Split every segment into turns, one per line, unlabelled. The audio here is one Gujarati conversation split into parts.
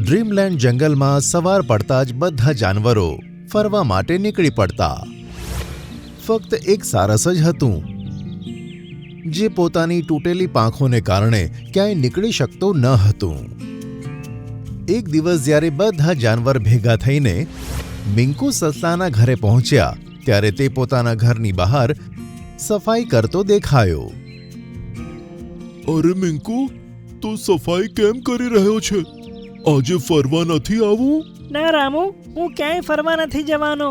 ડ્રીમલેન્ડ જંગલમાં સવાર પડતા જ બધા જાનવરો ફરવા માટે નીકળી પડતા. ફક્ત એક સારસ જ હતું, જે પોતાની તૂટેલી પાંખોને કારણે ક્યાંય નીકળી શકતો ન હતું. એક દિવસ જ્યારે બધા જાનવર ભેગા થઈને મિંકુ સસલાના ઘરે પહોંચ્યા, ત્યારે તે પોતાના ઘરની બહાર સફાઈ કરતો દેખાયો.
અરે મિંકુ, તું સફાઈ કેમ કરી રહ્યો છે? આજે ફરવા નથી આવું?
ના રામુ, હું ક્યાંય ફરવા નથી જવાનો.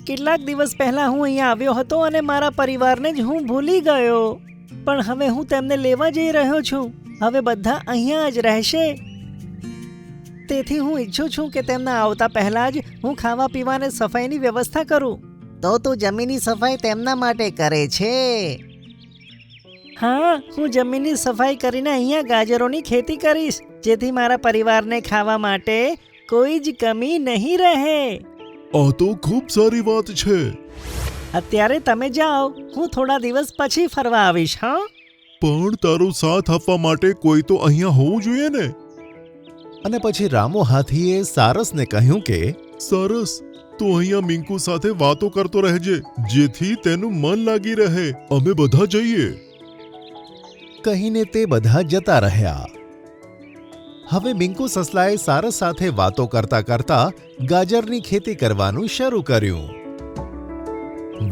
કેટલાક દિવસ પહેલા હું અહીંયા આવ્યો હતો અને મારા પરિવારને જ હું ભૂલી ગયો. પણ હવે હું તેમને લેવા જઈ રહ્યો છું. હવે બધા અહીંયા જ રહેશે. તેથી હું ઈચ્છું છું કે તેમના આવતા પહેલા જ હું ખાવા પીવાને સફાઈની વ્યવસ્થા કરું.
તો તું જમીનની સફાઈ તેમના માટે કરે છે?
હા, હું જમીનની સફાઈ કરીને અહીંયા ગાજરોની ખેતી કરીશ, જેથી મારા પરિવારને ખાવા માટે કોઈ જ કમી નહીં રહે.
આ તો ખૂબ સારી વાત છે.
અત્યારે તમે જાઓ, હું થોડા દિવસ પછી ફરવા આવીશ. હા,
પણ તારો સાથ આપવા માટે કોઈ તો અહીંયા હોવું જોઈએ ને.
અને પછી રામુ હાથીએ સારસને કહ્યું કે
સરસ, તું અહીંયા મિંકુ સાથે વાતો કરતો રહેજે, જેથી તેનું મન લાગી રહે. અમે બધા જઈએ.
કહીને તે બધા જતા રહ્યા. હવે મિંકુ સસલાએ સારસ સાથે વાતો કરતા કરતા ગાજરની ખેતી કરવાનું શરૂ કર્યું.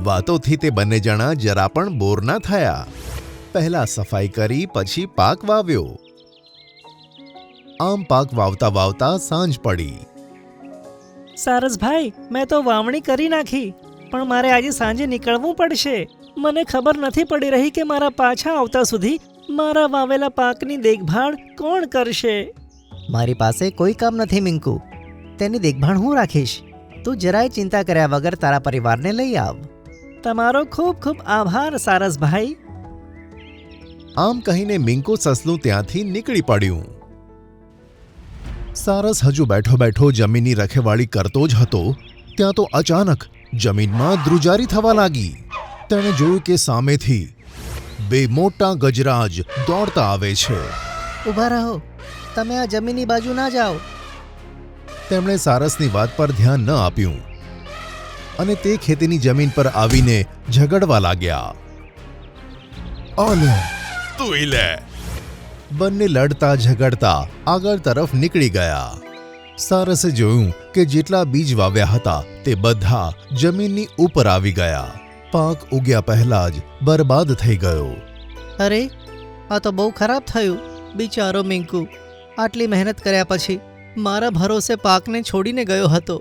વાતોથી તે બંને જણા જરા પણ બોર ના થયા. પહેલા સફાઈ કરી, પછી પાક વાવ્યો. આમ પાક વાવતા વાવતા સાંજ પડી.
સારસભાઈ, મેં તો વાવણી કરી નાખી, પણ મારે આજે સાંજે નીકળવું પડશે. મને ખબર નથી પડી રહી કે મારા પાછા આવતા સુધી મારા વાવેલા પાકની દેખભાળ કોણ કરશે.
મારી પાસે કોઈ કામ નથી મિંકુ, તેની દેખભાળ હું રાખીશ. તું જરાય ચિંતા કર્યા વગર તારા પરિવારને લઈ આવ.
તમારો ખૂબ ખૂબ આભાર સારસભાઈ.
આમ કહીને મિંકુ સસલું ત્યાંથી નીકળી પડ્યું. સારસ હજુ બેઠો બેઠો જમીનની રખેવાળી કરતો જ હતો, ત્યાં તો અચાનક જમીનમાં ધ્રુજારી થવા લાગી. તેણે જોયું કે સામેથી બે મોટા ગજરાજ દોડતા આવે છે.
ઊભા રહો, તમે આ જમીનની બાજુ ના જાઓ.
તેમણે સારસની વાત પર ધ્યાન ન આપ્યું અને તે ખેતીની જમીન પર આવીને ઝઘડવા લાગ્યા. આલે, તું લે! બંને લડતા ઝઘડતા આગળ તરફ નીકળી ગયા. સારસે જોયું કે જેટલા બીજ વાવ્યા હતા તે બધા જમીનની ઉપર આવી ગયા. પાક ઉગ્યા પહેલા જ બરબાદ થઈ ગયો.
અરે, આ તો બહુ ખરાબ થયું. બિચારો મિંકુ આટલી મહેનત કર્યા પછી મારા ભરોસે પાકને છોડીને ગયો હતો.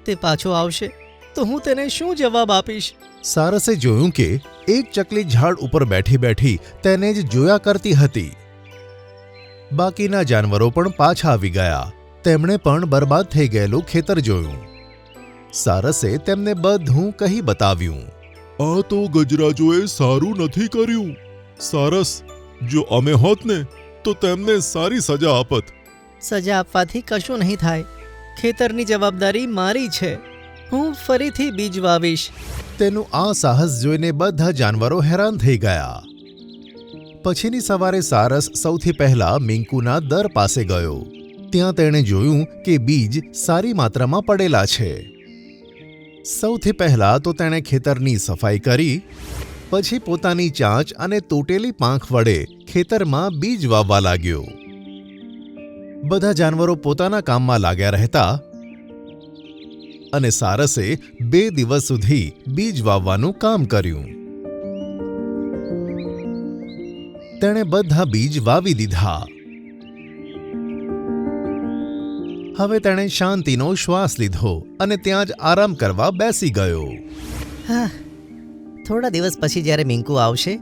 તે પાછો આવશે તો હું તેને શું જવાબ આપીશ?
સારસે જોયું કે એક ચકલી ઝાડ ઉપર બેઠી બેઠી તેને જ જોયા કરતી હતી. બાકીના જાનવરો પણ પાછા આવી ગયા. તેમણે પણ બરબાદ થઈ ગયેલું ખેતર જોયું. સારસે તેમને બધું કહી બતાવ્યું.
આ તો ગજરાજોએ સારું નથી કર્યું. સારસ, જો અમે હોત ને તો તેમને સારી સજા આપત.
સજા આપવાથી કશું નહીં થાય. ખેતરની જવાબદારી મારી છે. હું ફરીથી બીજ વાવીશ.
તેનું આ સાહસ જોઈને બધા જાનવરો હેરાન થઈ ગયા. પછીની સવારે સારસ સૌથી પહેલા મિંકુના દર પાસે ગયો. ત્યાં તેણે જોયું કે બીજ સારી માત્રામાં પડેલા છે. સૌથી પહેલા તો તેણે ખેતરની સફાઈ કરી, પછી પોતાની ચાંચ અને તૂટેલી પાંખ વડે ખેતરમાં બીજ વાવવા લાગ્યો. બધા જાનવરો પોતાના કામમાં લાગ્યા રહેતા અને સારસે 2 દિવસ સુધી બીજ વાવવાનું કામ કર્યું. તેણે બધા બીજ વાવી દીધા. હવે તેણે શાંતિનો શ્વાસ લીધો અને ત્યાં જ આરામ કરવા બેસી ગયો.
હા, થોડા દિવસ પછી જ્યારે મિંકુ આવશે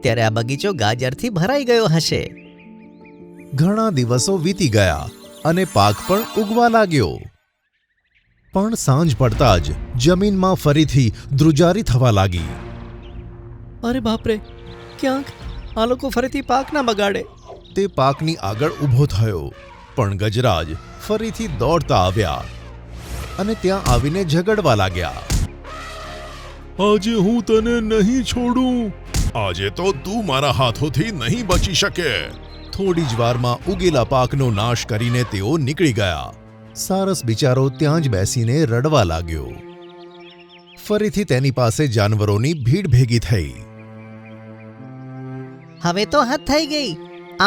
ત્યારે આ બગીચો ગાજરથી ભરાઈ ગયો હશે.
ઘણા દિવસો વીતી ગયા અને પાક પણ ઉગવા લાગ્યો. પણ સાંજ પડતા જ જમીનમાં ફરીથી ધ્રુજારી થવા લાગી.
અરે બાપરે, ક્યાંક આ લોકો ફરીથી પાક ના બગાડે.
તે પાકની આગળ ઊભો થયો, પણ ગજરાજ ફરીથી દોડતા આવ્યા અને ત્યાં આવીને ઝઘડવા લાગ્યા.
આજે હું તને નહીં છોડું.
આજે તો તું મારા હાથોથી નહીં બચી શકે. થોડી જ વારમાં ઉગેલા પાકનો નાશ કરીને તેઓ નીકળી ગયા. સારસ બિચારો ત્યાં જ બેસીને રડવા લાગ્યો. ફરીથી તેની પાસે જાનવરોની ભીડ ભેગી થઈ.
હવે તો હદ થઈ ગઈ.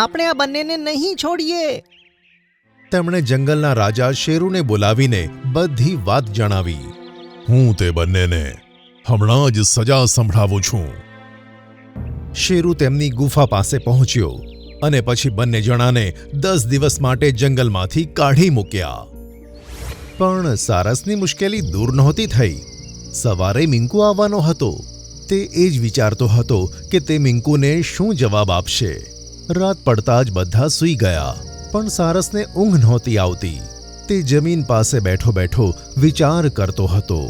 આપણે આ બંનેને નહીં છોડીએ.
તેમણે જંગલના રાજા શેરુને બોલાવીને બધી વાત જણાવી.
હું તે બંનેને હમણાં જ સજા સંભળાવું છું.
શેરુ તેમની ગુફા પાસે પહોંચ્યો અને પછી બંને જણાને 10 દિવસ માટે જંગલમાંથી કાઢી મૂક્યા. પણ સારસની મુશ્કેલી દૂર નહોતી થઈ. સવારે મિંકુ આવવાનો હતો. તે એ જ વિચારતો હતો કે તે મિંકુને શું જવાબ આપશે. રાત પડતા જ બધા સૂઈ ગયા, પણ સારસને ઊંઘ નહોતી આવતી. તે જમીન પાસે બેઠો બેઠો વિચાર કરતો હતો.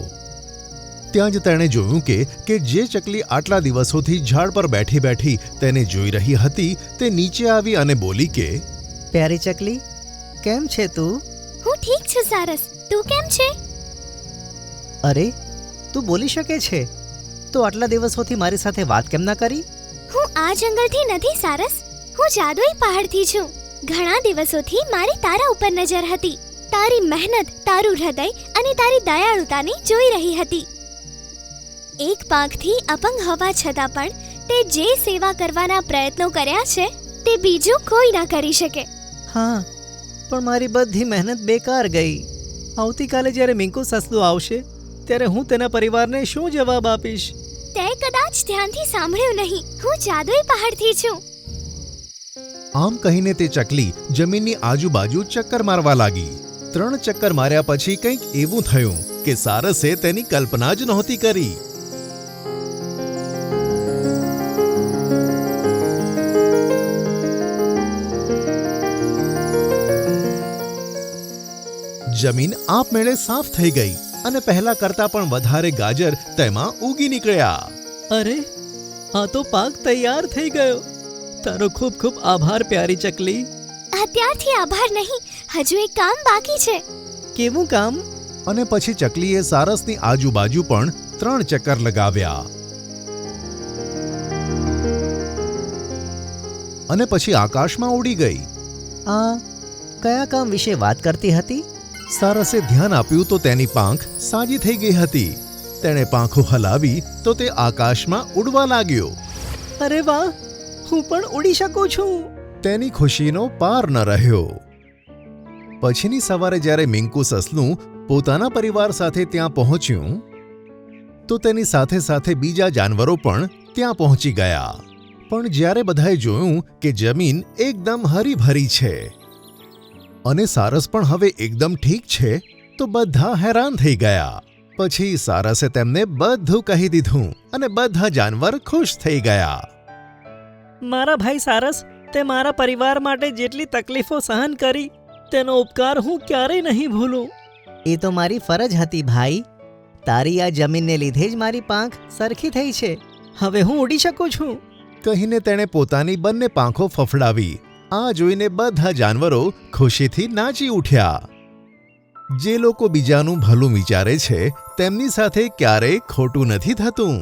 ત્યાં જ તેણે જોયું કે જે ચકલી આટલા દિવસોથી ઝાડ પર બેઠી બેઠી તેને જોઈ રહી હતી તે નીચે આવી અને બોલી કે,
પ્યારી ચકલી, કેમ છે તું?
હું ઠીક છું સારસ. તું કેમ છે?
અરે, તું બોલી શકે છે તો આટલા દિવસોથી મારી સાથે વાત કેમ ના કરી?
હું આ જંગલથી નથી સારસ. હું જાદુઈ પહાડથી છું. ઘણા દિવસોથી મારી તારા ઉપર નજર હતી. તારી મહેનત, તારું હૃદય અને તારી દયાળુતાને જોઈ રહી હતી. એક પાંખથી અપંગ હોવા છતાં પણ તે જે સેવા કરવાના પ્રયત્નો કર્યા છે તે બીજું કોઈ ના કરી શકે.
હા, પણ મારી બધી મહેનત બેકાર ગઈ. આવતીકાલે જ્યારે મિંકુ સસલું આવશે ત્યારે હું તેના પરિવારને શું જવાબ આપીશ?
તે કદાચ ધ્યાનથી સાંભળ્યું નહીં. હું જાદુઈ પહાડથી છું.
આમ કહીને તે ચકલી જમીનની આજુબાજુ ચક્કર મારવા લાગી. 3 ચક્કર માર્યા પછી કંઈક એવું થયું કે સારસે તેની કલ્પના જ નહોતી કરી. જમીન આપમેળે સાફ થઈ ગઈ અને પહેલા કરતા પણ વધારે ગાજર તેમાં ઉગી નીકળ્યા.
અરે, આ તો પાક તૈયાર થઈ ગયો. તારો ખૂબ ખૂબ આભાર પ્યારી ચકલી.
અત્યારથી આભાર નહીં, હજુ એક કામ બાકી છે.
કેવું કામ?
અને પછી ચકલીએ સારસની આજુબાજુ પણ 3 ચક્કર લગાવ્યા. અને પછી આકાશમાં ઉડી ગઈ.
આ કયા કામ વિશે વાત કરતી હતી?
સારસે ધ્યાન આપ્યું તો તેની પાંખ સાજી થઈ ગઈ હતી. તેણે પાંખો હલાવી તો તે આકાશમાં ઉડવા લાગ્યો.
અરે વાહ, હું પણ ઉડી શકું છું.
તેની ખુશીનો પાર ન રહ્યો. પછીની સવારે જ્યારે મિંકુ સસલું પોતાના પરિવાર સાથે ત્યાં પહોંચ્યું તો તેની સાથે સાથે બીજા જાનવરો પણ ત્યાં પહોંચી ગયા. પણ જ્યારે બધાએ જોયું કે જમીન એકદમ હરીભરી છે અને સારસ પણ હવે એકદમ ઠીક છે તો બધા હેરાન થઈ ગયા. પછી સારસે તેમને બધું કહી દીધું અને બધા જાનવર ખુશ થઈ ગયા.
મારા ભાઈ સારસ, તે મારા પરિવાર માટે જેટલી તકલીફો સહન કરી તેનો ઉપકાર હું ક્યારેય નહીં ભૂલું.
એ તો મારી ફરજ હતી ભાઈ. તારી આ જમીનને લીધે જ મારી પાંખ સરખી થઈ છે. હવે હું ઉડી શકું છું.
કહીને તેણે પોતાની બંને પાંખો ફફડાવી. આ જોઈને બધા જાનવરો ખુશીથી નાચી ઉઠ્યા. જે લોકો બીજાનું ભલું વિચારે છે તેમની સાથે ક્યારેય ખોટું નથી થતું.